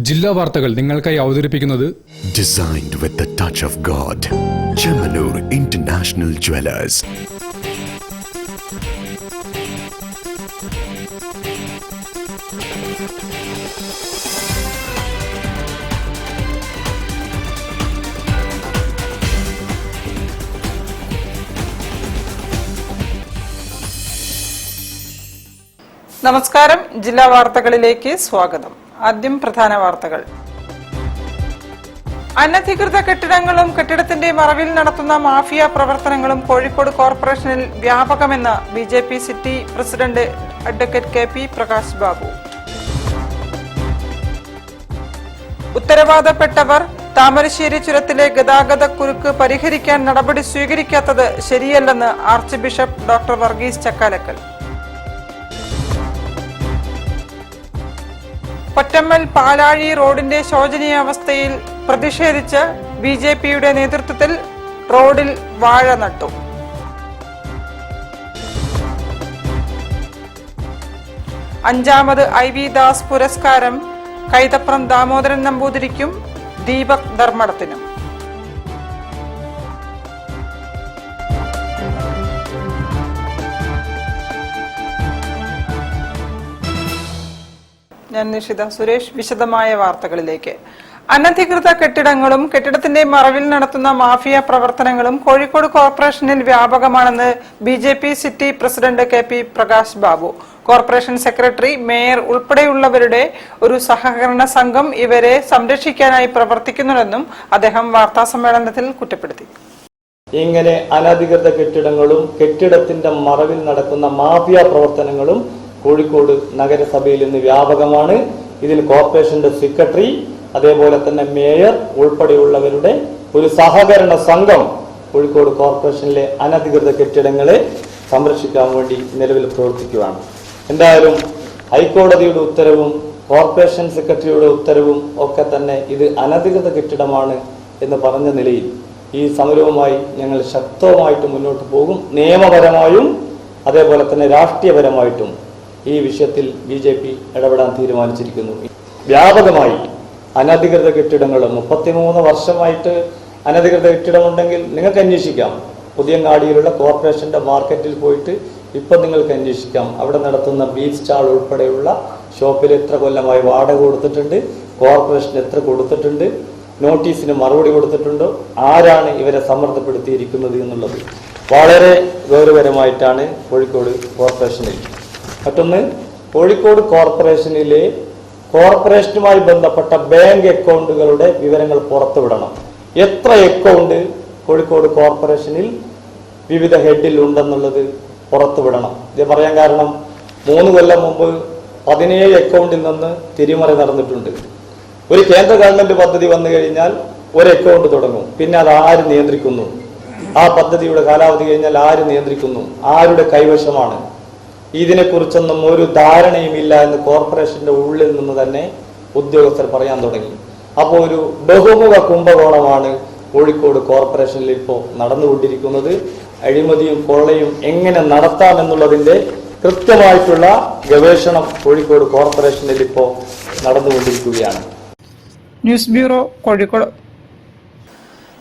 ജില്ലാ വാർത്തകൾ നിങ്ങൾക്കായി അവതരിപ്പിക്കുന്നത് Designed with the touch of God. Chemanur International Jewelers. നമസ്കാരം. ജില്ലാ വാർത്തകളിലേക്ക് സ്വാഗതം. ആദ്യം പ്രധാന വാർത്തകൾ. അനധികൃത കെട്ടിടങ്ങളും കെട്ടിടത്തിന്റെ മറവിൽ നടത്തുന്ന മാഫിയ പ്രവർത്തനങ്ങളും കോഴിക്കോട് കോർപ്പറേഷനിൽ വ്യാപകമെന്ന് BJP city president advocate K P. Prakash Babu. ഉത്തരവാദപ്പെട്ടവർ താമരശ്ശേരി ചുരത്തിലെ ഗതാഗതക്കുരുക്ക് പരിഹരിക്കാൻ നടപടി സ്വീകരിക്കാത്തത് ശരിയല്ലെന്ന് archbishop doctor Varghese Chakkalakkal. Pottammal Palazhi റോഡിന്റെ ശോചനീയാവസ്ഥയിൽ പ്രതിഷേധിച്ച് ബിജെപിയുടെ നേതൃത്വത്തിൽ റോഡിൽ വാഴ നട്ടു. അഞ്ചാമത് IV ദാസ് പുരസ്കാരം കൈതപ്രം ദാമോദരൻ നമ്പൂതിരിക്കും ദീപക് ധർമ്മടത്തിനും. ഞാൻ നിഷിത സുരേഷ്. വിശദമായ വാർത്തകളിലേക്ക്. അനധികൃത കെട്ടിടങ്ങളും കെട്ടിടത്തിന്റെ മറവിൽ നടത്തുന്ന മാഫിയ പ്രവർത്തനങ്ങളും കോഴിക്കോട് കോർപ്പറേഷനിൽ വ്യാപകമാണെന്ന് BJP city president K P. Prakash Babu. Corporation secretary, mayor ഉൾപ്പെടെയുള്ളവരുടെ ഒരു സഹകരണ സംഘം ഇവരെ സംരക്ഷിക്കാനായി പ്രവർത്തിക്കുന്നുണ്ടെന്നും അദ്ദേഹം വാർത്താസമ്മേളനത്തിൽ കുറ്റപ്പെടുത്തി. ഇങ്ങനെ അനധികൃത കെട്ടിടങ്ങളും കെട്ടിടത്തിന്റെ മറവിൽ നടക്കുന്ന മാഫിയ പ്രവർത്തനങ്ങളും കോഴിക്കോട് നഗരസഭയിൽ ഇന്ന് വ്യാപകമാണ്. ഇതിൽ കോർപ്പറേഷന്റെ സെക്രട്ടറി, അതേപോലെ തന്നെ മേയർ ഉൾപ്പെടെയുള്ളവരുടെ ഒരു സഹകരണ സംഘം കോഴിക്കോട് കോർപ്പറേഷനിലെ അനധികൃത കെട്ടിടങ്ങളെ സംരക്ഷിക്കാൻ വേണ്ടി നിലവിൽ പ്രവർത്തിക്കുകയാണ്. എന്തായാലും ഹൈക്കോടതിയുടെ ഉത്തരവും കോർപ്പറേഷൻ സെക്രട്ടറിയുടെ ഉത്തരവും ഒക്കെ തന്നെ ഇത് അനധികൃത കെട്ടിടമാണ് എന്ന് പറഞ്ഞ നിലയിൽ ഈ സമരവുമായി ഞങ്ങൾ ശക്തമായിട്ട് മുന്നോട്ട് പോകും. നിയമപരമായും അതേപോലെ തന്നെ രാഷ്ട്രീയപരമായിട്ടും ഈ വിഷയത്തിൽ ബിജെപി ഇടപെടാൻ തീരുമാനിച്ചിരിക്കുന്നു. വ്യാപകമായി അനധികൃത കെട്ടിടങ്ങൾ 33 വർഷമായിട്ട് അനധികൃത കെട്ടിടമുണ്ടെങ്കിൽ നിങ്ങൾക്ക് അന്വേഷിക്കാം. പുതിയങ്ങാടിയിലുള്ള കോർപ്പറേഷന്റെ മാർക്കറ്റിൽ പോയിട്ട് ഇപ്പം നിങ്ങൾക്ക് അന്വേഷിക്കാം. അവിടെ നടത്തുന്ന ബീഫ് സ്റ്റാൾ ഉൾപ്പെടെയുള്ള ഷോപ്പിൽ എത്ര കൊല്ലമായി വാടക കൊടുത്തിട്ടുണ്ട്, കോർപ്പറേഷൻ എത്ര കൊടുത്തിട്ടുണ്ട്, നോട്ടീസിന് മറുപടി കൊടുത്തിട്ടുണ്ടോ, ആരാണ് ഇവരെ സമ്മർദ്ദപ്പെടുത്തിയിരിക്കുന്നത് എന്നുള്ളത് വളരെ ഗൗരവകരമായിട്ടാണ് കോഴിക്കോട് കോർപ്പറേഷനിൽ. മറ്റൊന്ന്, കോഴിക്കോട് കോർപ്പറേഷനിലെ കോർപ്പറേഷനുമായി ബന്ധപ്പെട്ട ബാങ്ക് അക്കൗണ്ടുകളുടെ വിവരങ്ങൾ പുറത്തുവിടണം. എത്ര അക്കൗണ്ട് കോഴിക്കോട് കോർപ്പറേഷനിൽ വിവിധ ഹെഡിൽ ഉണ്ടെന്നുള്ളത് പുറത്തുവിടണം. ഇത് പറയാൻ കാരണം 3 കൊല്ലം മുമ്പ് 17 അക്കൗണ്ടിൽ നിന്ന് തിരിമറി നടന്നിട്ടുണ്ട്. ഒരു കേന്ദ്ര ഗവൺമെന്റ് പദ്ധതി വന്നു കഴിഞ്ഞാൽ ഒരു അക്കൗണ്ട് തുടങ്ങും, പിന്നെ അത് ആര് നിയന്ത്രിക്കുന്നു, ആ പദ്ധതിയുടെ കാലാവധി കഴിഞ്ഞാൽ ആര് നിയന്ത്രിക്കുന്നു, ആരുടെ കൈവശമാണ്, ഇതിനെക്കുറിച്ചൊന്നും ഒരു ധാരണയുമില്ല എന്ന് കോർപ്പറേഷന്റെ ഉള്ളിൽ നിന്ന് തന്നെ ഉദ്യോഗസ്ഥർ പറയാൻ തുടങ്ങി. അപ്പോൾ ഒരു ബഹുമുഖ കുംഭകോണമാണ് കോഴിക്കോട് കോർപ്പറേഷനിൽ ഇപ്പോൾ നടന്നുകൊണ്ടിരിക്കുന്നത്. അഴിമതിയും കൊള്ളയും എങ്ങനെ നടത്താമെന്നുള്ളതിന്റെ കൃത്യമായിട്ടുള്ള ഗവേഷണം കോഴിക്കോട് കോർപ്പറേഷനിൽ ഇപ്പോൾ നടന്നുകൊണ്ടിരിക്കുകയാണ്. News bureau, Kozhikode.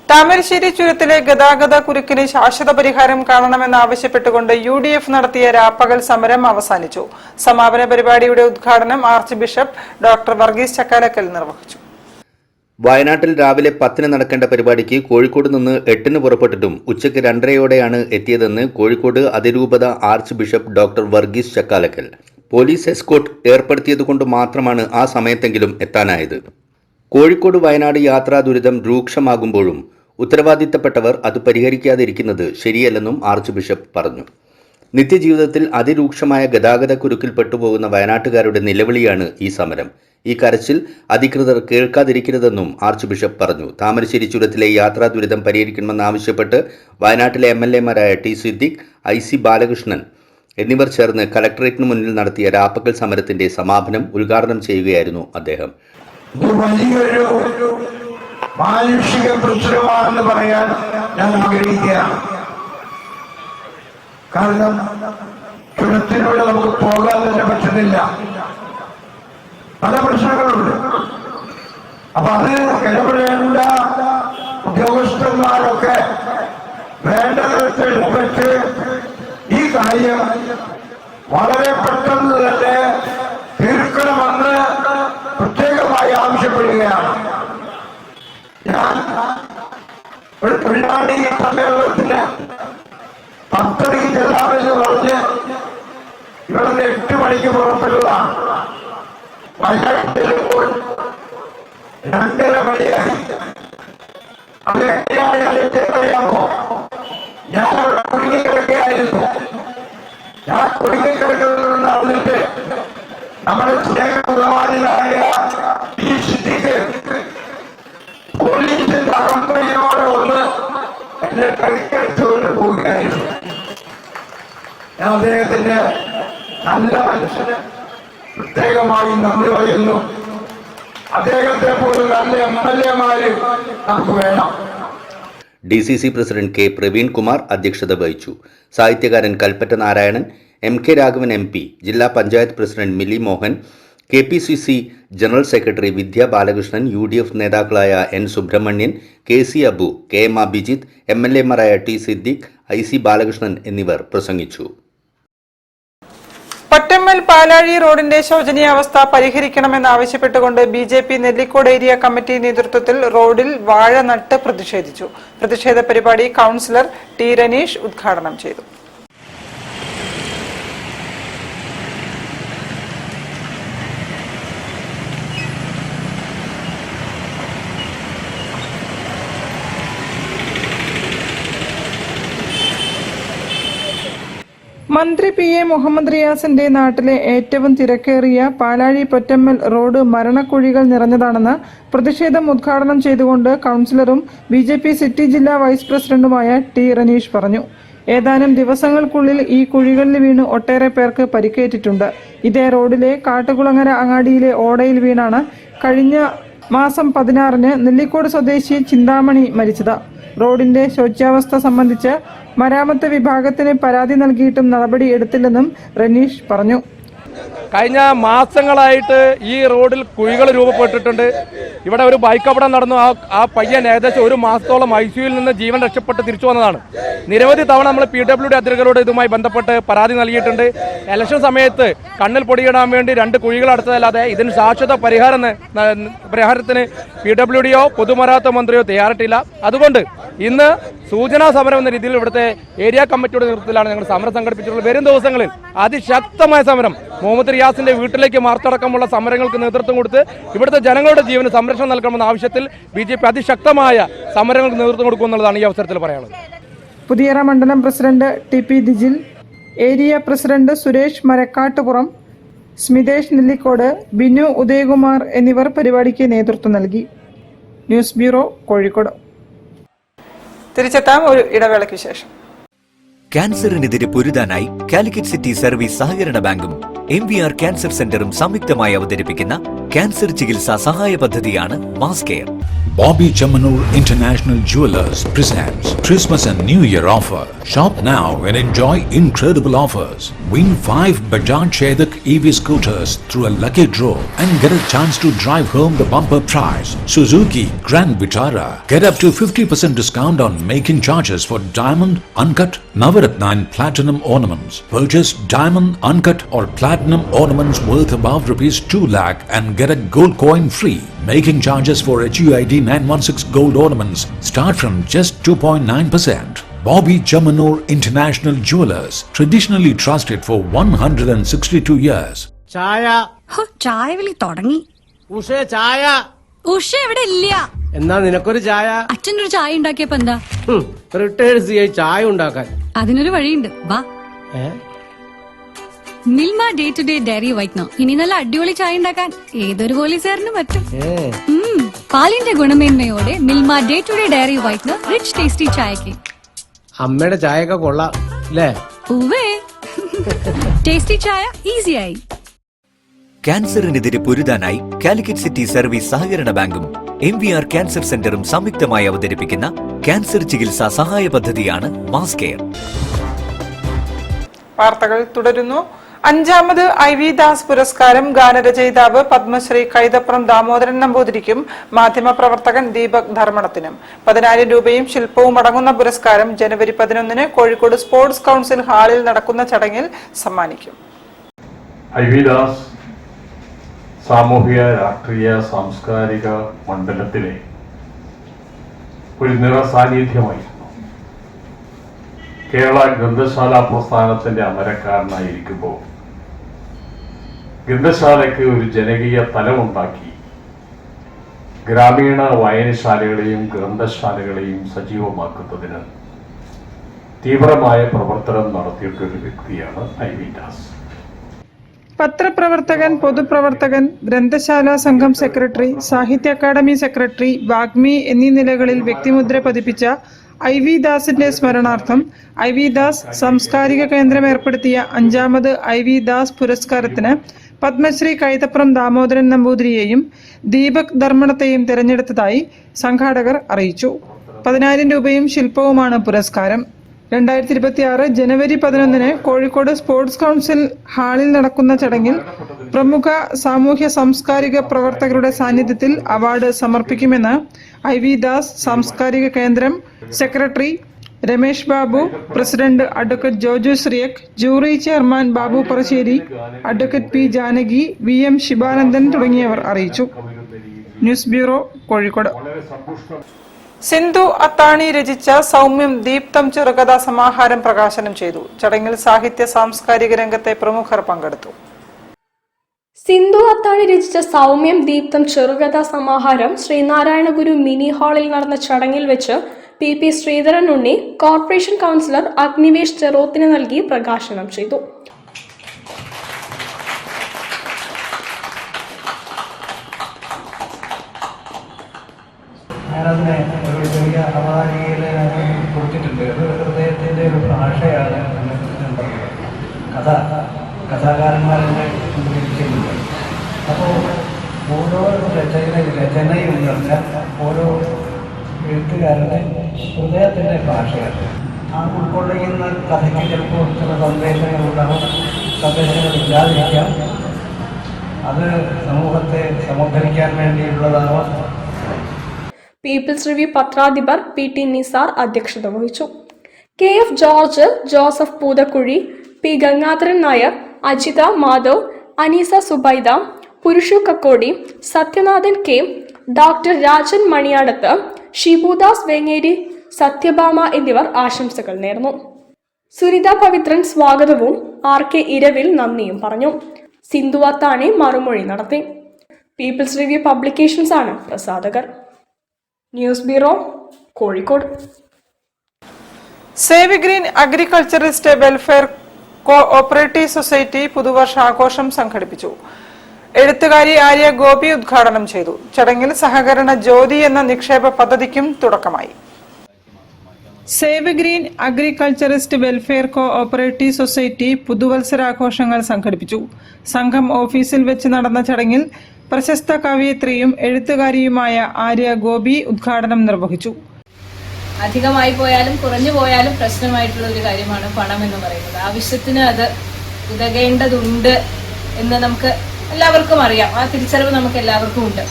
താമരശ്ശേരി ചുരത്തിലെ ഗതാഗത കുരുക്കിന് ശാശ്വത പരിഹാരം കാണണമെന്നാവശ്യപ്പെട്ടുകൊണ്ട് UDF നടത്തിയ രാപ്പകൽ സമരം അവസാനിച്ചു. സമാപന പരിപാടിയുടെ ഉദ്ഘാടനം arch bishop doctor Varghese Chakkalakkal നിർവഹിച്ചു. വയനാട്ടിൽ രാവിലെ 10 നടക്കേണ്ട പരിപാടിക്ക് കോഴിക്കോട് നിന്ന് 8 പുറപ്പെട്ടിട്ടും ഉച്ചയ്ക്ക് 2:30 എത്തിയതെന്ന് കോഴിക്കോട് അതിരൂപത archbishop doctor Varghese Chakkalakkal. Police escort ഏർപ്പെടുത്തിയതുകൊണ്ട് മാത്രമാണ് ആ സമയത്തെങ്കിലും എത്താനായത്. കോഴിക്കോട് വയനാട് യാത്രാ ദുരിതം രൂക്ഷമാകുമ്പോഴും ഉത്തരവാദിത്തപ്പെട്ടവർ അത് പരിഹരിക്കാതിരിക്കുന്നത് ശരിയല്ലെന്നും ആർച്ച് ബിഷപ്പ് പറഞ്ഞു. നിത്യജീവിതത്തിൽ അതിരൂക്ഷമായ ഗതാഗത കുരുക്കിൽ പെട്ടുപോകുന്ന വയനാട്ടുകാരുടെ നിലവിളിയാണ് ഈ സമരം. ഈ കരച്ചിൽ അധികൃതർ കേൾക്കാതിരിക്കരുതെന്നും ആർച്ച് ബിഷപ്പ് പറഞ്ഞു. താമരശ്ശേരി ചുരത്തിലെ യാത്രാ ദുരിതം പരിഹരിക്കണമെന്നാവശ്യപ്പെട്ട് വയനാട്ടിലെ MLA മാരായ T. സിദ്ദിഖ്, IC ബാലകൃഷ്ണൻ എന്നിവർ ചേർന്ന് കലക്ടറേറ്റിന് മുന്നിൽ നടത്തിയ രാപ്പകൽ സമരത്തിന്റെ സമാപനം ഉദ്ഘാടനം ചെയ്യുകയായിരുന്നു അദ്ദേഹം. മാനുഷിക പ്രശ്നമാണെന്ന് പറയാൻ ഞാൻ ആഗ്രഹിക്കുകയാണ്. കാരണം ചുരത്തിലൂടെ നമുക്ക് പോകാൻ തന്നെ പറ്റുന്നില്ല. പല പ്രശ്നങ്ങളുണ്ട്. അപ്പൊ അതിന് ഇടപെടേണ്ട ഉദ്യോഗസ്ഥന്മാരൊക്കെ വേണ്ട തരത്തിൽ ഇടപെട്ട് ഈ കാര്യം വളരെ പെട്ടെന്ന് തന്നെ തീർക്കണമെന്ന് പ്രത്യേകമായി ആവശ്യപ്പെടുകയാണ്. ഞാൻ ഒരു തൊഴിലാളി സമ്മേളനത്തിന് 10 മണിക്ക് ചെല്ലാമെന്ന് പറഞ്ഞ് ഇവിടുന്ന് 8 മണിക്ക് പുറപ്പെട്ടതാണ്. വൈകിട്ട് 2:30 മണിയായി. അത് എങ്ങനെയാണോ ഞാൻ അവിടെ കുടുങ്ങിക്കിടക്കുകയായിരുന്നു. ഞാൻ കുടുങ്ങിക്കിടക്കുന്നത് നടന്നിട്ട് നമ്മുടെ സ്നേഹബഹുമാനായ ഈ സ്ഥിതിക്ക് പോലീസിന്റെ അകമ്പടിയോടെ ഒന്ന് എന്നെ കളിക്കെടുത്തുകൊണ്ട് പോവുകയായിരുന്നു. ഞാൻ അദ്ദേഹത്തിന്റെ നല്ല മനുഷ്യന് പ്രത്യേകമായി നന്ദി പറയുന്നു. അദ്ദേഹത്തെ പോലും നല്ല MLA-മാര് നമുക്ക് വേണം. DCC president K Praveen Kumar അധ്യക്ഷത വഹിച്ചു. സാഹിത്യകാരൻ കൽപ്പറ്റ നാരായണൻ, MK രാഘവൻ MP, ജില്ലാ panchayat president Mili Mohan, KPCC general secretary Vidya Balakrishnan, UDF നേതാക്കളായ N Subrahmanian, KC Abu, KM Abhijith, MLA-മാരായ T സിദ്ദിഖ്, IC ബാലകൃഷ്ണൻ എന്നിവർ പ്രസംഗിച്ചു. പൊറ്റമ്മൽ പാലാഴി റോഡിന്റെ ശോചനീയാവസ്ഥ പരിഹരിക്കണമെന്നാവശ്യപ്പെട്ടുകൊണ്ട് BJP നെല്ലിക്കോട് ഏരിയ കമ്മിറ്റി നേതൃത്വത്തിൽ റോഡിൽ വാഴ നട്ട് പ്രതിഷേധിച്ചു. പ്രതിഷേധ പരിപാടി കൗൺസിലർ T രനീഷ് ഉദ്ഘാടനം ചെയ്തു. മന്ത്രി PA മുഹമ്മദ് റിയാസിന്റെ നാട്ടിലെ ഏറ്റവും തിരക്കേറിയ പാലാഴി പൊറ്റമ്മൽ റോഡ് മരണക്കുഴികൾ നിറഞ്ഞതാണെന്ന് പ്രതിഷേധം ഉദ്ഘാടനം ചെയ്തുകൊണ്ട് കൗൺസിലറും BJP സിറ്റി ജില്ലാ വൈസ് പ്രസിഡന്റുമായ T രനീഷ് പറഞ്ഞു. ഏതാനും ദിവസങ്ങൾക്കുള്ളിൽ ഈ കുഴികളിൽ വീണ് ഒട്ടേറെ പേർക്ക് പരിക്കേറ്റിട്ടുണ്ട്. ഇതേ റോഡിലെ കാട്ടുകുളങ്ങര അങ്ങാടിയിലെ ഓടയിൽ വീണാണ് കഴിഞ്ഞ മാസം 16-ന് നെല്ലിക്കോട് സ്വദേശി ചിന്താമണി മരിച്ചത്. റോഡിന്റെ ശോച്യാവസ്ഥ സംബന്ധിച്ച് മരാമത്ത് വിഭാഗത്തിന് പരാതി നൽകിയിട്ടും നടപടി എടുത്തില്ലെന്നും റനീഷ് പറഞ്ഞു. കഴിഞ്ഞ മാസങ്ങളായിട്ട് ഈ റോഡിൽ കുഴികൾ രൂപപ്പെട്ടിട്ടുണ്ട്. ഇവിടെ ഒരു ബൈക്ക് അപകടം നടന്നു. ആ പയ്യൻ ഏകദേശം 1 മാസത്തോളം ICUവിൽ നിന്ന് ജീവൻ രക്ഷപ്പെട്ട് തിരിച്ചു വന്നതാണ്. നിരവധി തവണ നമ്മൾ PWD അധികൃതരോട് ഇതുമായി ബന്ധപ്പെട്ട് പരാതി നൽകിയിട്ടുണ്ട്. ഇലക്ഷൻ സമയത്ത് കണ്ണിൽ പൊടിയിടാൻ വേണ്ടി 2 കുഴികൾ അടച്ചതല്ലാതെ ഇതിന് ശാശ്വത പരിഹാരത്തിന് PWDയോ പൊതുമരാമത്ത് മന്ത്രിയോ തയ്യാറായിട്ടില്ല. അതുകൊണ്ട് ഇന്ന് സൂചനാ സമരം എന്ന രീതിയിൽ ഇവിടുത്തെ ഏരിയ കമ്മിറ്റിയുടെ നേതൃത്വത്തിലാണ് ഞങ്ങൾ സമരം സംഘടിപ്പിച്ചിട്ടുള്ളത്. വരും ദിവസങ്ങളിൽ അതിശക്തമായ സമരം, മുഹമ്മദ് റിയാസിന്റെ വീട്ടിലേക്ക് മാർച്ചടക്കമുള്ള സമരങ്ങൾക്ക് നേതൃത്വം കൊടുത്ത് ഇവിടുത്തെ ജനങ്ങളുടെ ജീവന് സംരക്ഷണം നൽകണമെന്ന ആവശ്യത്തിൽ BJP അതിശക്തമായ സമരങ്ങൾക്ക് നേതൃത്വം കൊടുക്കുമെന്നുള്ളതാണ് ഈ അവസരത്തിൽ പറയാനുള്ളത്. പുതിയറ മണ്ഡലം president TP Dijil, area president Suresh Marakkattupuram, Smithesh Nellikode, Binu Udayakumar എന്നിവർ പരിപാടിക്ക് നേതൃത്വം നൽകി. News bureau, Kozhikode. തിരിച്ചെത്താം ഒരു ഇടവേളയ്ക്ക് ശേഷം. ക്യാൻസറിനെതിരെ പൊരുതാനായി കാലിക്കറ്റ് സിറ്റി സർവീസ് സഹകരണ ബാങ്കും MVR ക്യാൻസർ സെന്ററും സംയുക്തമായി അവതരിപ്പിക്കുന്ന ക്യാൻസർ ചികിത്സാ സഹായ പദ്ധതിയാണ് mass care. Bobby Chamanur International Jewelers presents Christmas and New Year offer. Shop now and enjoy incredible offers. Win 5 Bajaj Chetak EV scooters through a lucky draw and get a chance to drive home the bumper prize Suzuki Grand Vitara. Get up to 50% discount on making charges for diamond, uncut, Navaratna and platinum ornaments. Purchase diamond, uncut or platinum ornaments worth above ₹2 lakh and get a gold coin free. Making charges for HUID 916 gold ornaments start from just 2.9%. Bobby Chamanur International Jewelers, traditionally trusted for 162 years. ചായ ചായ വിളി തുടങ്ങി. ഉഷ ചായ. ഉഷ ഇവിടെ ഇല്ല. എന്നാ നിനക്കൊരു ചായ. അച്ഛനൊരു ചായ ഉണ്ടാക്കിയപ്പോ എന്താ? റിട്ടയർഡ് CI ചായ ഉണ്ടാക്കാൻ. അതിനൊരു വഴിയുണ്ട്, വാ. Milma day to day dairy whitener. ഇനി നല്ല അടിപൊളി ചായ ഉണ്ടാക്കാൻ ഏതൊരു പോലീസുകാരനും പറ്റും. പാലിന്റെ ഗുണമേന്മയോടെ Milma day to day dairy whitener rich tasty ചായക്ക്. അമ്മയുടെ ചായയൊക്കെ കൊള്ളാം അല്ലേ? ടേസ്റ്റി ചായ ഈസിയായി. ക്യാൻസറിനെതിരെ പൊരുതാനായി കാലിക്കറ്റ് സിറ്റി സർവീസ് സഹകരണ ബാങ്കും MVR ക്യാൻസർ സെന്ററും സംയുക്തമായി അവതരിപ്പിക്കുന്ന ക്യാൻസർ ചികിത്സാ സഹായ പദ്ധതിയാണ് മാസ് കെയർ. വാർത്തകൾ തുടരുന്നു. അഞ്ചാമത് IV ദാസ് പുരസ്കാരം ഗാനരചയിതാവ് പത്മശ്രീ കൈതപ്രം ദാമോദരൻ നമ്പൂതിരിക്കും മാധ്യമപ്രവർത്തകൻ ദീപക് ധർമ്മടത്തിനും 10,000 രൂപയും ശില്പവും അടങ്ങുന്ന പുരസ്കാരം ജനുവരി 11 കോഴിക്കോട് സ്പോർട്സ് കൌൺസിൽ ഹാളിൽ നടക്കുന്ന ചടങ്ങിൽ സമ്മാനിക്കും. IV ദാസ് സാമൂഹിക രാഷ്ട്രീയ സാംസ്കാരിക മണ്ഡലത്തിലെ ഒരു നിറസാന്നിധ്യമായിരുന്നു. കേരള ഗ്രന്ഥശാല പ്രസ്ഥാനത്തിന്റെ അമരക്കാരനായിരിക്കുമ്പോൾ ഗ്രന്ഥശാലയ്ക്ക് ഒരു ജനകീയ തലമുണ്ടാക്കി ഗ്രാമീണ വായനശാലകളെയും ഗ്രന്ഥശാലകളെയും സജീവമാക്കുന്നതിന് തീവ്രമായ പ്രവർത്തനം നടത്തിയിട്ടൊരു വ്യക്തിയാണ് IV ദാസ്. പത്രപ്രവർത്തകൻ, പൊതുപ്രവർത്തകൻ, ഗ്രന്ഥശാല സംഘം സെക്രട്ടറി, സാഹിത്യ അക്കാദമി സെക്രട്ടറി, വാഗ്മി എന്നീ നിലകളിൽ വ്യക്തിമുദ്ര പതിപ്പിച്ച IV ദാസിന്റെ സ്മരണാർത്ഥം IV ദാസ് സാംസ്കാരിക കേന്ദ്രം ഏർപ്പെടുത്തിയ അഞ്ചാമത് IV ദാസ് പുരസ്കാരത്തിന് പത്മശ്രീ കൈതപ്രം ദാമോദരൻ നമ്പൂതിരിയെയും ദീപക് ധർമ്മടത്തെയും തിരഞ്ഞെടുത്തതായി സംഘാടകർ അറിയിച്ചു. 10,000 രൂപയും ശില്പവുമാണ് പുരസ്കാരം. 2026 ജനുവരി 11 കോഴിക്കോട് സ്പോർട്സ് കൌൺസിൽ ഹാളിൽ നടക്കുന്ന ചടങ്ങിൽ പ്രമുഖ സാമൂഹ്യ സാംസ്കാരിക പ്രവർത്തകരുടെ സാന്നിധ്യത്തിൽ അവാർഡ് സമർപ്പിക്കുമെന്ന് IV ദാസ് സാംസ്കാരിക കേന്ദ്രം secretary Ramesh Babu, president advocate Joju Sreeyak, jury chairman Babu Parassery, advocate P Janaki, VM Sivanandan തുടങ്ങിയവർ അറിയിച്ചു. News bureau, Kozhikode. സിന്ധു അത്താണി രചിച്ച സൗമ്യം ദീപ്തം ചെറുകഥാ സമാഹാരം പ്രകാശനം ചെയ്തു. ചടങ്ങിൽ സാഹിത്യ സാംസ്കാരിക രംഗത്തെ പ്രമുഖർ പങ്കെടുത്തു. സിന്ധു അത്താണി രചിച്ച സൗമ്യം ദീപ്തം ചെറുകഥാ സമാഹാരം ശ്രീനാരായണ ഗുരു മിനി ഹാളിൽ നടന്ന ചടങ്ങിൽ വെച്ച് PP ശ്രീധരൻ ഉണ്ണി കോർപ്പറേഷൻ കൗൺസിലർ അഗ്നിവേഷ് ചെറോത്തിന് നൽകി പ്രകാശനം ചെയ്തു. ഞാനതിനെ ഒരു ചെറിയ അവതാരികയിൽ കൊടുത്തിട്ടുണ്ട്. അത് ഹൃദയത്തിൻ്റെ ഒരു ഭാഷയാണ് കഥാകാരന്മാരെ ഇരിക്കുന്നുണ്ട്. അപ്പോൾ ഓരോ രചനയും എന്ന് പറഞ്ഞാൽ ഓരോ എഴുത്തുകാരുടെ ഹൃദയത്തിൻ്റെ ഭാഷയാണ്. ആ ഉൾക്കൊള്ളുന്ന കഥയ്ക്ക് ചിലപ്പോൾ ചില സന്ദേശങ്ങളുണ്ടാകും, സന്ദേശങ്ങളില്ലാതിരിക്കാം. അത് സമൂഹത്തെ സമുദ്ധരിക്കാൻ വേണ്ടിയുള്ളതാവാം. പീപ്പിൾസ് റിവ്യൂ പത്രാധിപർ PT നിസാർ അധ്യക്ഷത വഹിച്ചു. KF George, Joseph Poothakuzhi, P Gangadharan Nair, Ajitha Madhav, Aneesa Subaida, Purushu Kakkodi, Sathyanathan K, doctor Rajan Maniyadath, Shibudas Vengeri, Sathyabhama എന്നിവർ ആശംസകൾ നേർന്നു. സുനിത പവിത്രൻ സ്വാഗതവും RK ഇരവിൽ നന്ദിയും പറഞ്ഞു. സിന്ധു അത്താണി മറുമൊഴി നടത്തി. പീപ്പിൾസ് റിവ്യൂ പബ്ലിക്കേഷൻസ് ആണ് പ്രസാധകർ. News bureau, Kozhikode. Save green agriculturist welfare cooperative society പുതുവർഷാഘോഷം സംഘടിപ്പിച്ചു. എഴുത്തുകാരി ആര്യ ഗോപി ഉദ്ഘാടനം ചെയ്തു. ചടങ്ങിൽ സഹകരണ ജ്യോതി എന്ന നിക്ഷേപ പദ്ധതിക്കും തുടക്കമായി. Save green agriculturist welfare cooperative society പുതുവത്സരാഘോഷങ്ങൾ സംഘടിപ്പിച്ചു. സംഘം ഓഫീസിൽ വെച്ച് നടന്ന ചടങ്ങിൽ പ്രശസ്ത കവയിത്രിയും എഴുത്തുകാരിയുമായ ആര്യ ഗോപി ഉദ്ഘാടനം നിർവഹിച്ചു. അധികമായി പോയാലും കുറഞ്ഞു പോയാലും പ്രശ്നമായിട്ടുള്ള ഒരു കാര്യമാണ് പണം എന്ന് പറയുന്നത്. ആവശ്യത്തിന് അത് ഉതകേണ്ടതുണ്ട് എന്ന് നമുക്ക് എല്ലാവർക്കും അറിയാം. ആ തിരിച്ചറിവ് നമുക്ക് എല്ലാവർക്കും ഉണ്ട്.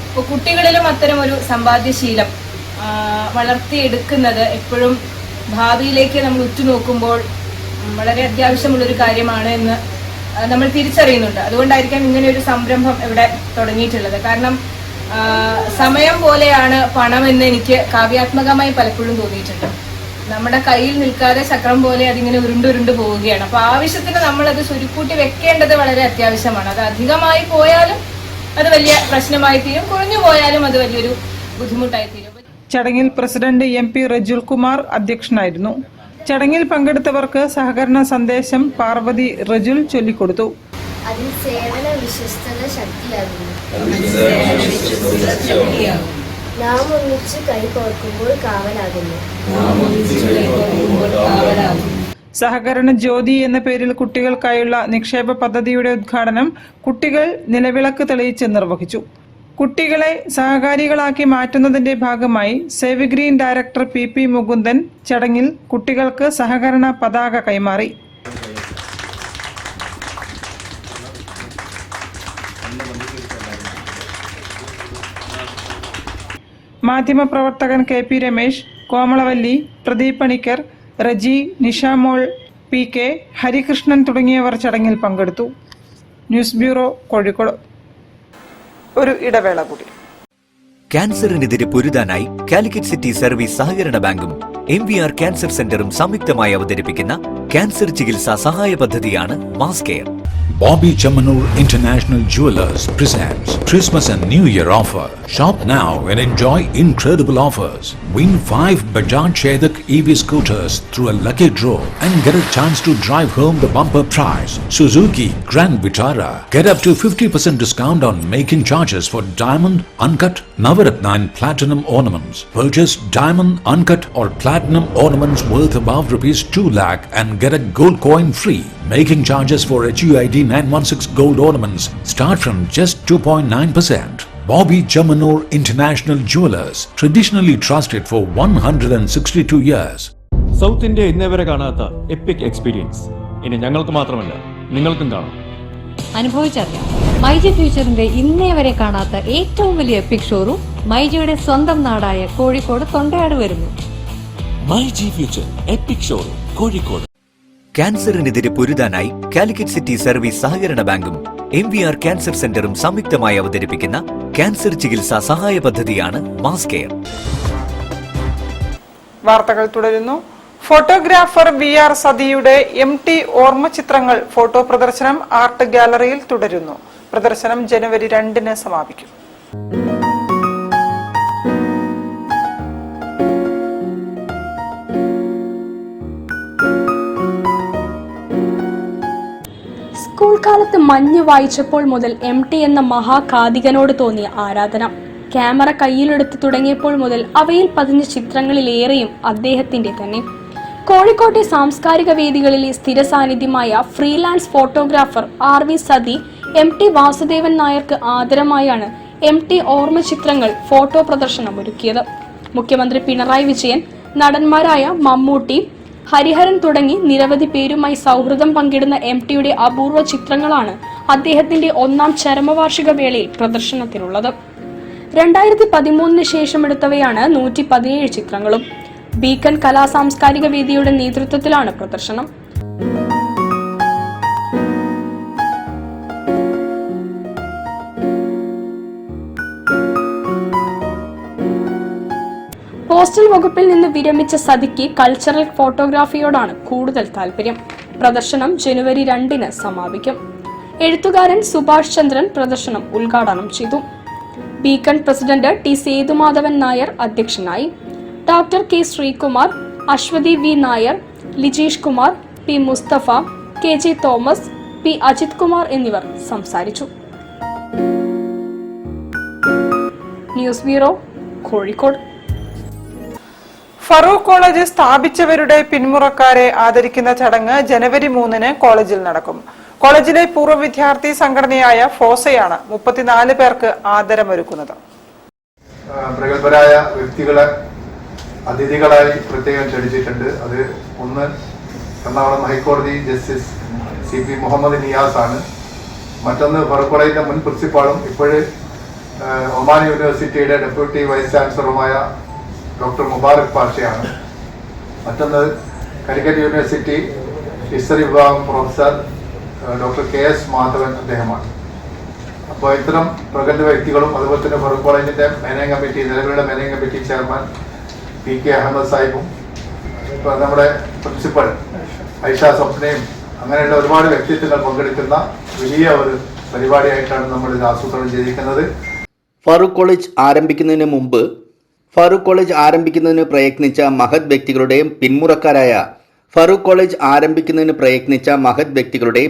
അപ്പോൾ കുട്ടികളിലും അത്തരം ഒരു സമ്പാദ്യശീലം വളർത്തിയെടുക്കുന്നത് എപ്പോഴും ഭാവിയിലേക്ക് നമ്മൾ ഉറ്റുനോക്കുമ്പോൾ വളരെ അത്യാവശ്യമുള്ളൊരു കാര്യമാണ് എന്ന് നമ്മൾ തിരിച്ചറിയുന്നുണ്ട്. അതുകൊണ്ടായിരിക്കാം ഇങ്ങനെ ഒരു സംരംഭം ഇവിടെ തുടങ്ങിയിട്ടുള്ളത്. കാരണം സമയം പോലെയാണ് പണം എന്ന് എനിക്ക് കാവ്യാത്മകമായി പലപ്പോഴും തോന്നിയിട്ടുണ്ട്. നമ്മുടെ കയ്യിൽ നിൽക്കാതെ ചക്രം പോലെ അതിങ്ങനെ ഉരുണ്ടുരുണ്ട് പോവുകയാണ്. അപ്പൊ ആവശ്യത്തിന് നമ്മൾ അത് സ്വരുക്കൂട്ടി വെക്കേണ്ടത് വളരെ അത്യാവശ്യമാണ്. അത് അധികമായി പോയാലും അത് വലിയ പ്രശ്നമായി തീരും, കുറഞ്ഞു പോയാലും അത് വലിയൊരു ബുദ്ധിമുട്ടായി തീരും. ചടങ്ങിൽ പ്രസിഡന്റ് MP റജുൽ കുമാർ അധ്യക്ഷനായിരുന്നു. ചടങ്ങിൽ പങ്കെടുത്തവർക്ക് സഹകരണ സന്ദേശം പാർവതി റജുൽ ചൊല്ലിക്കൊടുത്തു. അതിൽ സേവന വിശ്വസ്തത ശക്തിയാകുന്നു. നാം ഒന്നിച്ച് കൈകോർക്കുമ്പോൾ കാവലാകുന്നു. സഹകരണ ജ്യോതി എന്ന പേരിൽ കുട്ടികൾക്കായുള്ള നിക്ഷേപ പദ്ധതിയുടെ ഉദ്ഘാടനം കുട്ടികൾ നിലവിളക്ക് തെളിയിച്ച് നിർവഹിച്ചു. കുട്ടികളെ സഹകാരികളാക്കി മാറ്റുന്നതിന്റെ ഭാഗമായി save green director PP Mukundan ചടങ്ങിൽ കുട്ടികൾക്ക് സഹകരണ പതാക കൈമാറി. മാധ്യമപ്രവർത്തകൻ KP രമേശ്, കോമളവല്ലി, പ്രദീപ് പണിക്കർ, റജി, നിഷാമോൾ, PK, ഹരികൃഷ്ണൻ തുടങ്ങിയവർ ചടങ്ങിൽ പങ്കെടുത്തു. News bureau, Kozhikode. ഒരു ഇടവേള കൂടി. ക്യാൻസറിനെതിരെ പൊരുതാനായി കാലിക്കറ്റ് സിറ്റി സർവീസ് സഹകരണ ബാങ്കും MVR ക്യാൻസർ സെന്ററും സംയുക്തമായി അവതരിപ്പിക്കുന്ന ക്യാൻസർ ചികിത്സാ സഹായ പദ്ധതിയാണ് mass care. Bobby Chamanur International Jewelers presents Christmas and New Year offer. Shop now and enjoy incredible offers. Win 5 Bajaj Chetak EV scooters through a lucky draw and get a chance to drive home the bumper prize Suzuki Grand Vitara. Get up to 50% discount on making charges for diamond, uncut, Navaratna and platinum ornaments. Purchase diamond, uncut or platinum ornaments worth above rupees 2 lakh and get a gold coin free. Making charges for HUID 916 gold ornaments start from just 2.9%. Bobby Chamanur International Jewelers, traditionally trusted for 162 years. South India ഇന്നേവരെ കാണാത്ത EPIC experience ഇനി ഞങ്ങൾക്ക് മാത്രമല്ല നിങ്ങൾക്കും കാണാം. അനുഭവിച്ചറിയാം. മൈജി ഫ്യൂച്ചറിന്റെ ഇന്നേ വരെ കാണാത്ത ഏറ്റവും വലിയ എപ്പിക് ഷോറൂം മൈജിയുടെ സ്വന്തം നാടായ കോഴിക്കോട് തൊണ്ടയാട് വരുന്നു. MyG future epic showroom Kozhikode. ക്യാൻസറിനെതിരെ പൊരുതാനായി കാലിക്കറ്റ് സിറ്റി സർവീസ് സഹകരണ ബാങ്കും MVR ക്യാൻസർ സെന്ററും സംയുക്തമായി അവതരിപ്പിക്കുന്ന ക്യാൻസർ ചികിത്സാ സഹായ പദ്ധതിയാണ് മാസ് കെയർ. വാർത്തകൾ തുടരുന്നു. ഫോട്ടോഗ്രാഫർ VR സതിയുടെ MT ഓർമ്മ ചിത്രങ്ങൾ ഫോട്ടോ പ്രദർശനം ആർട്ട് ഗാലറിയിൽ തുടരുന്നു. പ്രദർശനം ജനുവരി 2-ന് സമാപിക്കും. സ്കൂൾ കാലത്ത് മഞ്ഞ് വായിച്ചപ്പോൾ മുതൽ MT എന്ന മഹാകാതികനോട് തോന്നിയ ആരാധന, ക്യാമറ കയ്യിലെടുത്ത് തുടങ്ങിയപ്പോൾ മുതൽ അവയിൽ പതിഞ്ഞ ചിത്രങ്ങളിലേറെയും അദ്ദേഹത്തിന്റെ തന്നെ. കോഴിക്കോട്ടെ സാംസ്കാരിക വേദികളിലെ സ്ഥിര സാന്നിധ്യമായ freelance photographer RV Sathi MT Vasudevan നായർക്ക് ആദരമായാണ് MT ഓർമ്മ ചിത്രങ്ങൾ ഫോട്ടോ പ്രദർശനം ഒരുക്കിയത്. മുഖ്യമന്ത്രി പിണറായി വിജയൻ, നടന്മാരായ മമ്മൂട്ടി, ഹരിഹരൻ തുടങ്ങി നിരവധി പേരുമായി സൗഹൃദം പങ്കിടുന്ന MTയുടെ അപൂർവ ചിത്രങ്ങളാണ് അദ്ദേഹത്തിന്റെ 1ാം ചരമവാർഷിക വേളയിൽ പ്രദർശനത്തിനുള്ളത്. 2013 ശേഷം എടുത്തവയാണ് 117 ചിത്രങ്ങളും. ബീക്കൺ കലാ സാംസ്കാരിക വേദിയുടെ നേതൃത്വത്തിലാണ് പ്രദർശനം. പോസ്റ്റൽ വകുപ്പിൽ നിന്ന് വിരമിച്ച സതിക്ക് കൾച്ചറൽ ഫോട്ടോഗ്രാഫിയോടാണ് കൂടുതൽ താല്പര്യം. പ്രദർശനം ജനുവരി 2-ന് സമാപിക്കും. എഴുത്തുകാരൻ സുഭാഷ് ചന്ദ്രൻ പ്രദർശനം ഉദ്ഘാടനം ചെയ്തു. Beacon president T. Sethumadhavan Nair അധ്യക്ഷനായി. Doctor K. Sreekumar, Aswathy V. Nair, Lijeesh Kumar, P. Musthafa, KG Thomas, P. Ajith Kumar എന്നിവർ സംസാരിച്ചു. News bureau, Kozhikode. Farook college സ്ഥാപിച്ചവരുടെ പിന്മുറക്കാരെ ആദരിക്കുന്ന ചടങ്ങ് ജനുവരി 3-ന് കോളേജിൽ നടക്കും. കോളേജിലെ പൂർവ്വ വിദ്യാർത്ഥി സംഘടനയായ ഫോസയാണ് 34 പേർക്ക് ആദരമൊരുക്കുന്നത്. പ്രഗത്ഭരായ വ്യക്തികളെ അതിഥികളായി പ്രത്യേകം ക്ഷണിച്ചിട്ടുണ്ട്. അത് ഒന്ന് എറണാകുളം ഹൈക്കോടതി ജസ്റ്റിസ് CP മുഹമ്മദ് നിയാസ് ആണ്. മറ്റൊന്ന് ഫറൂഖ് കോളേജിന്റെ മുൻ പ്രിൻസിപ്പാളും ഇപ്പോഴ് ഒമാൻ യൂണിവേഴ്സിറ്റിയുടെ ഡെപ്യൂട്ടി വൈസ് ചാൻസലറുമായ ഡോക്ടർ മുബാറക് പാഷയാണ്. മറ്റൊന്ന് കാലിക്കറ്റ് യൂണിവേഴ്സിറ്റി ഹിസ്റ്ററി വിഭാഗം പ്രൊഫസർ ഡോക്ടർ KS മാധവൻ അദ്ദേഹമാണ്. അപ്പോൾ ഇത്തരം പ്രഗത്ഭ വ്യക്തികളും അതുപോലെ തന്നെ ഫറൂഖ് കോളേജിന്റെ മാനേജിംഗ് കമ്മിറ്റി, നിലവിലുള്ള managing committee chairman PK Ahammed സാഹിബും ഇപ്പോൾ നമ്മുടെ പ്രിൻസിപ്പൽ ഐഷ സ്വപ്നയും അങ്ങനെയുള്ള ഒരുപാട് വ്യക്തിത്വങ്ങൾ പങ്കെടുക്കുന്ന വലിയ ഒരു പരിപാടിയായിട്ടാണ് നമ്മൾ ഇത് ആസൂത്രണം ചെയ്തിരിക്കുന്നത്. ഫറൂഖ് കോളേജ് ആരംഭിക്കുന്നതിന് പ്രയത്നിച്ച മഹത് വ്യക്തികളുടെ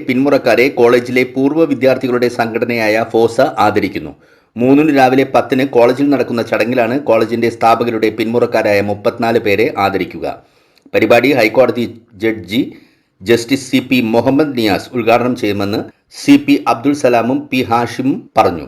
പിന്മുറക്കാരെ കോളേജിലെ പൂർവ്വ വിദ്യാർത്ഥികളുടെ സംഘടനയായ ഫോസ ആദരിക്കുന്നു. 3-ന് രാവിലെ 10-ന് കോളേജിൽ നടക്കുന്ന ചടങ്ങിലാണ് കോളേജിന്റെ സ്ഥാപകരുടെ പിന്മുറക്കാരായ 34 പേരെ ആദരിക്കുക. പരിപാടി ഹൈക്കോടതി ജഡ്ജി ജസ്റ്റിസ് CP മുഹമ്മദ് നിയാസ് ഉദ്ഘാടനം ചെയ്യുമെന്ന് CP അബ്ദുൾ സലാമും P. ഹാഷിമും പറഞ്ഞു.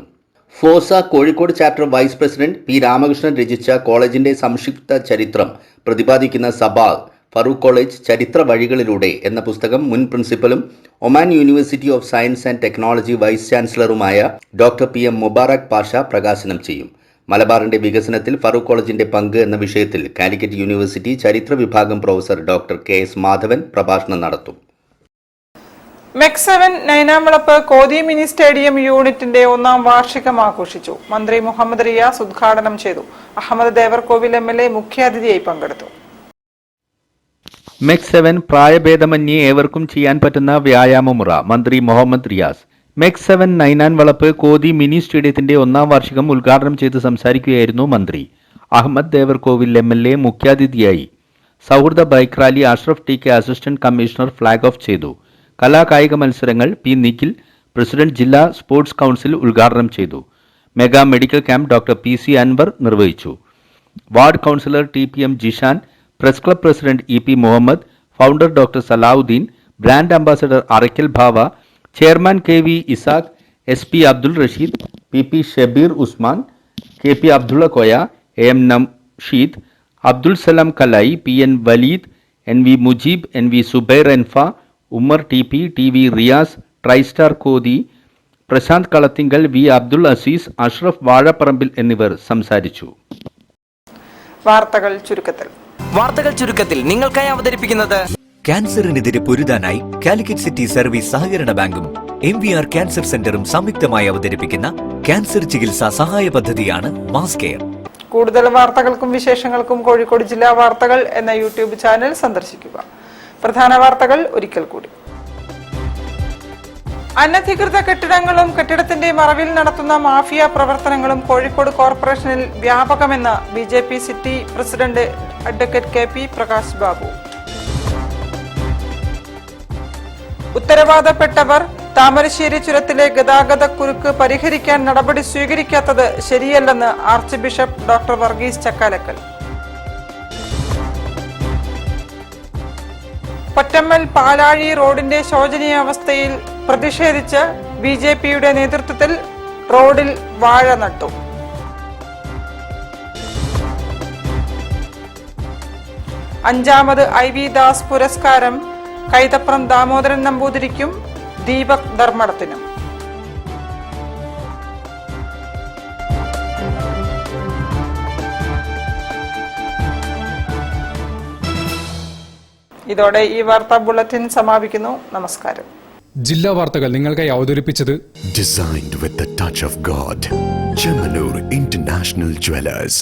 ഫോസ Kozhikode chapter vice president P. Ramakrishnan രചിച്ച കോളേജിന്റെ സംക്ഷിപ്ത ചരിത്രം പ്രതിപാദിക്കുന്ന സബാഗ് ഫറൂഖ് കോളേജ് ചരിത്ര വഴികളിലൂടെ എന്ന പുസ്തകം മുൻ പ്രിൻസിപ്പലും Oman university of science and technology vice ചാൻസലറുമായ ഡോക്ടർ PM മുബാറക് പാഷ പ്രകാശനം ചെയ്യും. മലബാറിന്റെ വികസനത്തിൽ ഫറൂഖ് കോളേജിന്റെ പങ്ക് എന്ന വിഷയത്തിൽ കാലിക്കറ്റ് യൂണിവേഴ്സിറ്റി ചരിത്ര വിഭാഗം പ്രൊഫസർ ഡോക്ടർ KS മാധവൻ പ്രഭാഷണം നടത്തും. മെക് 7 നൈനാംവളപ്പ് കോതി മിനി സ്റ്റേഡിയം യൂണിറ്റിന്റെ 1ാം വാർഷികം ആഘോഷിച്ചു. മന്ത്രി മുഹമ്മദ് റിയാസ് ഉദ്ഘാടനം ചെയ്തു. അഹമ്മദ് ദേവർകോവിൽ MLA മുഖ്യാതിഥിയായി പങ്കെടുത്തു. മെക് 7 പ്രായഭേദമന്യേ ഏവർക്കും ചെയ്യാൻ പറ്റുന്ന വ്യായാമമുറ മന്ത്രി മുഹമ്മദ് റിയാസ്. മെക് 7 നൈനാൻവളപ്പ് കോതി മിനി സ്റ്റേഡിയത്തിന്റെ 1ാം വാർഷികം ഉദ്ഘാടനം ചെയ്ത് സംസാരിക്കുകയായിരുന്നു മന്ത്രി. അഹമ്മദ് ദേവർകോവിൽ MLA മുഖ്യാതിഥിയായി. സൗഹൃദ bike rally Ashraf TK assistant commissioner flag off ചെയ്തു. കലാകായിക മത്സരങ്ങൾ P. നിഖിൽ പ്രസിഡന്റ് ജില്ലാ സ്പോർട്സ് കൗൺസിൽ ഉദ്ഘാടനം ചെയ്തു. Mega medical camp doctor PC Anwar നിർവഹിച്ചു. Ward councillor TPM Jishan, press club president EP Muhammed, founder doctor Salahuddin, brand ambassador Arakkal Bava, chairman KV Isaq, SP Abdul Rasheed, PP Shabeer Usman, KP Abdulla Koya, AM Namsheed, Abdul Salam Kalayi, PN Waleed, NV Mujeeb, NV Subair എൻഫ, Ummer TP, TV Riyas, Tristar Kothi, Prashanth Kalathingal, V Abdul Azeez, Ashraf Vazhaparambil എന്നിവർ സംസാരിച്ചു. വാർത്തകൾ ചുരുക്കത്തിൽ നിങ്ങൾക്കായി അവതരിപ്പിക്കുന്നത് ക്യാൻസറിനെതിരെ പൊരുതാനായി കാലിക്കറ്റ് സിറ്റി സർവീസ് സഹകരണ ബാങ്കും MVR ക്യാൻസർ സെന്ററും സംയുക്തമായി അവതരിപ്പിക്കുന്ന ക്യാൻസർ ചികിത്സാ സഹായ പദ്ധതിയാണ് മാസ് കെയർ. കൂടുതൽ വാർത്തകൾക്കും വിശേഷങ്ങൾക്കും കോഴിക്കോട് ജില്ലാ വാർത്തകൾ എന്ന യൂട്യൂബ് ചാനൽ സന്ദർശിക്കുക. പ്രധാന വാർത്തകൾ ഒരിക്കൽ കൂടി. അനധികൃത കെട്ടിടങ്ങളും കെട്ടിടത്തിന്റെ മറവിൽ നടത്തുന്ന മാഫിയ പ്രവർത്തനങ്ങളും കോഴിക്കോട് കോർപ്പറേഷനിൽ വ്യാപകമെന്ന് BJP city president advocate KP Prakash Babu. ഉത്തരവാദപ്പെട്ടവർ താമരശ്ശേരി ചുരത്തിലെ ഗതാഗതക്കുരുക്ക് പരിഹരിക്കാൻ നടപടി സ്വീകരിക്കാത്തത് ശരിയല്ലെന്ന് archbishop doctor Varghese Chakkalakkal. Pottammal Palazhi റോഡിന്റെ ശോചനീയാവസ്ഥയിൽ പ്രതിഷേധിച്ച് BJPയുടെ നേതൃത്വത്തിൽ റോഡിൽ വാഴ നട്ടു. അഞ്ചാമത് IV ദാസ് പുരസ്കാരം കൈതപ്രം ദാമോദരൻ നമ്പൂതിരിക്കും ദീപക് ധർമ്മടത്തിനും. ഇതോടെ ഈ വാർത്താ ബുള്ളറ്റിൻ സമാപിക്കുന്നു. നമസ്കാരം. ജില്ലാ വാർത്തകൾ നിങ്ങൾക്കായി അവതരിപ്പിച്ചത് Designed with the touch of God. Chemanur International Jewelers.